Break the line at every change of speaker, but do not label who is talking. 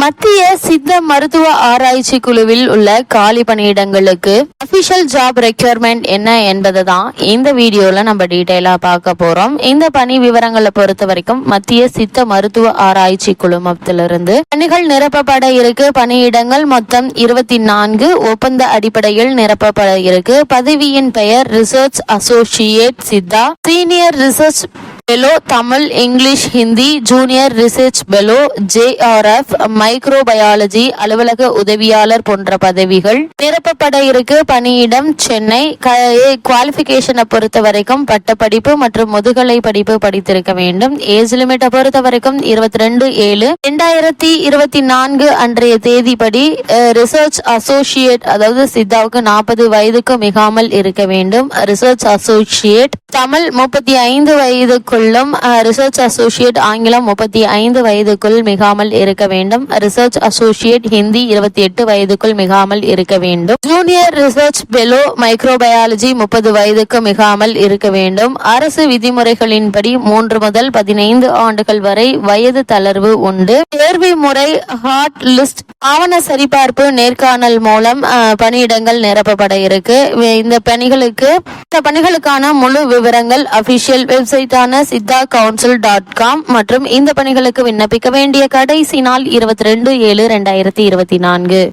மத்திய சித்த மருத்துவ ஆராய்ச்சி குழுவில் உள்ள காலி பணியிடங்களுக்கு அபிஷியல் ஜாப் ரெக்யர்மெண்ட் என்ன என்பதை தான் இந்த வீடியோல நம்ம டீடைலா பார்க்க போறோம். இந்த பணி விவரங்களை பொறுத்த வரைக்கும் மத்திய சித்த மருத்துவ ஆராய்ச்சி குழுமத்திலிருந்து பணிகள் நிரப்பப்பட இருக்கு. பணியிடங்கள் மொத்தம் 24 ஒப்பந்த அடிப்படையில் நிரப்பப்பட இருக்கு. பதவியின் பெயர் research associate Siddha, senior research பெலோ Tamil, English, Hindi, junior research பெலோ, JRF, microbiology, அலுவலக உதவியாளர் போன்ற பதவிகள் நிரப்பப்பட இருக்கு. பணியிடம் சென்னை. குவாலிபிகேஷனை பொறுத்த வரைக்கும் பட்டப்படிப்பு மற்றும் முதுகலை படிப்பு படித்திருக்க வேண்டும். ஏஜ் லிமிட்டை பொறுத்த வரைக்கும் 22/7/2024 அன்றைய தேதிப்படி ரிசர்ச் அசோசியேட் அதாவது சித்தாவுக்கு 40 வயதுக்கு மிகாமல் இருக்க வேண்டும். ரிசர்ச் அசோசியேட் தமிழ் 35 வயதுக்குள்ளும், ரிசர்ச் அசோசியேட் ஆங்கிலம் 35 வயதுக்குள் மிகாமல் இருக்க வேண்டும். ரிசர்ச் அசோசியேட் ஹிந்தி 28 வயதுக்குள் மிகாமல் இருக்க வேண்டும். ஜூனியர் ரிசர்ச் பெலோ மைக்ரோபயாலஜி 30 வயதுக்கு மிகாமல் இருக்க வேண்டும். அரசு விதிமுறைகளின்படி 3 முதல் 15 ஆண்டுகள் வரை வயது தளர்வு உண்டு. தேர்வு முறை ஹாட் லிஸ்ட், ஆவண சரிபார்ப்பு, நேர்காணல் மூலம் பணியிடங்கள் நிரப்பப்பட இருக்கு. இந்த பணிகளுக்கான முழு விவரங்கள் அபிஷியல் வெப்சைட்டான siddhacouncil.com மற்றும் இந்த பணிகளுக்கு விண்ணப்பிக்க வேண்டிய கடைசி நாள் 22/7/2024.